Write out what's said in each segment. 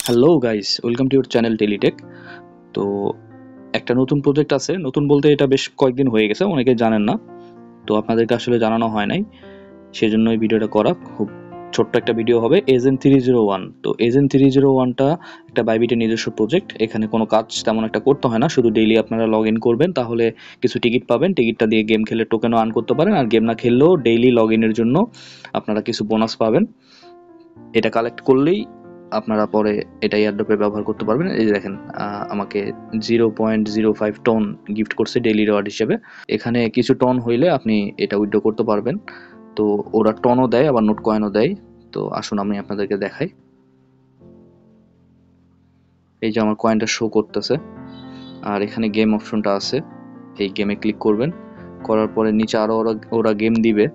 Hello guys, welcome to your channel Teletech. তো একটা নতুন প্রজেক্ট আছে, নতুন বলতে এটা বেশ কয়েকদিন হয়ে গেছে, অনেকে জানেন না। তো আপনাদেরকে আসলে জানানো হয় নাই, সেজন্য এই ভিডিওটা করা। খুব ছোট্ট একটা ভিডিও হবে। এজেন্ট 301। তো এজেন্ট 301টা একটা বাইবিটের নিজস্ব প্রজেক্ট। এখানে কোনো কাজ তেমন একটা করতে হয় না, শুধু ডেইলি আপনারা লগ ইন করবেন, তাহলে কিছু টিকিট পাবেন। টিকিটটা দিয়ে গেম খেলে টোকেনও আর্ন করতে পারেন, আর গেম না খেললেও ডেইলি লগ ইনের জন্য আপনারা কিছু বোনাস পাবেন। এটা কালেক্ট করলেই আপনারা পরে এটা এয়ারড্রপে ব্যবহার করতে পারবেন। এই যে দেখেন, আমাকে 0.05 টন গিফট করছে ডেইলি রিওয়ার্ড হিসেবে। এখানে কিছু টন হইলে আপনি এটা উইথড্র করতে পারবেন। তো ওরা টনও দেয়, আবার নোট কয়েনও দেয়। তো আসুন আমি আপনাদেরকে দেখাই। এই যে আমার কয়েনটা শো করতেছে, আর এখানে গেম অপশনটা আছে। এই গেমে ক্লিক করবেন, করার পরে নিচে আরও ওরা ওরা গেম দিবে।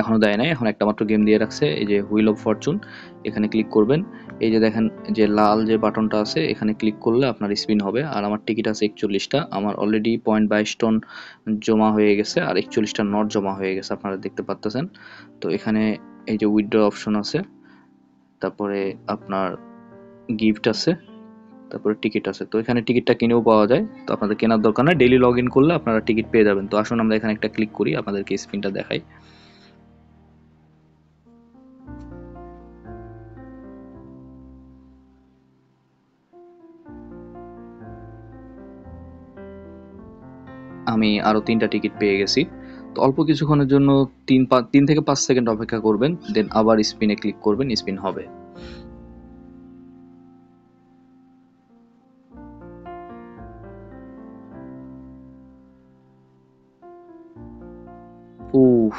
এখনো দেয় নাই, এখন একটা মাত্র গেম দিয়ে রাখছে। এই যে হুইল অফ ফরচুন, এখানে ক্লিক করবেন। এই যে দেখেন, যে লাল যে বাটনটা আছে, এখানে ক্লিক করলে আপনার স্পিন হবে। আর আমার টিকিট আছে 41টা। আমার অলরেডি 0.22 টন জমা হয়ে গেছে, আর 41টা নট জমা হয়ে গেছে, আপনারা দেখতে পাচ্তেছেন। তো এখানে এই যে উইথড্র অপশন আছে, তারপরে আপনার গিফট আছে, তারপরে টিকিট আছে। তো এখানে টিকিটটা কিনেও পাওয়া যায়, তো আপনাদের কেনার দরকার না, ডেইলি লগ ইন করলে আপনারা টিকিট পেয়ে যাবেন। তো আসুন আমরা এখানে একটা ক্লিক করি, আপনাদেরকে স্পিনটা দেখাই। আমি আরও 3টা টিকিট পেয়ে গেছি। তো অল্প কিছুক্ষণের জন্য 3 থেকে 5 সেকেন্ড অপেক্ষা করবেন, দেন আবার স্পিনে ক্লিক করবেন, স্পিন হবে। উফ,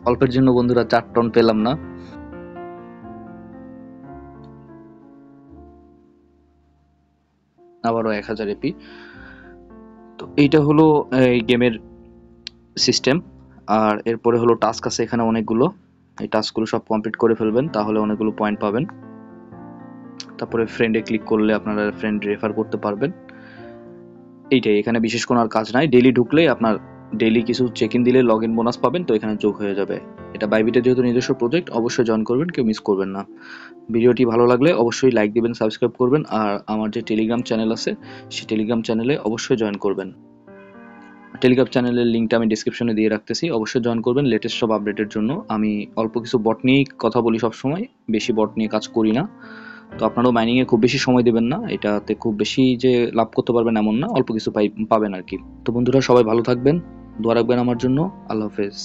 অল্পের জন্য বন্ধুরা 4 টন পেলাম না। আবারও 1000 এপি। তো এইটা হলো এই গেমের সিস্টেম। আর এরপরে হলো টাস্ক আছে এখানে অনেকগুলো। এই টাস্কগুলো সব কমপ্লিট করে ফেলবেন, তাহলে অনেকগুলো পয়েন্ট পাবেন। তারপরে ফ্রেন্ডে ক্লিক করলে আপনারা ফ্রেন্ড রেফার করতে পারবেন। এইটাই, এখানে বিশেষ কোনো আর কাজ নাই। ডেইলি ঢুকলেই আপনার ডেইলি কিছু চেক ইন দিলে লগ ইন বোনাস পাবেন, তো এখানে যোগ হয়ে যাবে। এটা বাইবিটের যেহেতু নিজস্ব প্রজেক্ট, অবশ্যই জয়েন করবেন, কেউ মিস করবেন না। ভিডিওটি ভালো লাগলে অবশ্যই লাইক দিবেন, সাবস্ক্রাইব করবেন, আর আমার যে টেলিগ্রাম চ্যানেল আছে সেই টেলিগ্রাম চ্যানেলে অবশ্যই জয়েন করবেন। টেলিগ্রাম চ্যানেলের লিঙ্কটা আমি ডিসক্রিপশনে দিয়ে রাখতেছি, অবশ্যই জয়েন করবেন লেটেস্ট সব আপডেটের জন্য। আমি অল্প কিছু বট নিয়েই কথা বলি সবসময়, বেশি বট নিয়ে কাজ করি না। তো আপনারাও মাইনিংয়ে খুব বেশি সময় দেবেন না, এটাতে খুব বেশি যে লাভ করতে পারবেন এমন না, অল্প কিছু পাবেন আর কি। তো বন্ধুরা, সবাই ভালো থাকবেন, দোয়া রাখবেন আমার জন্য। আল্লাহ হাফেজ।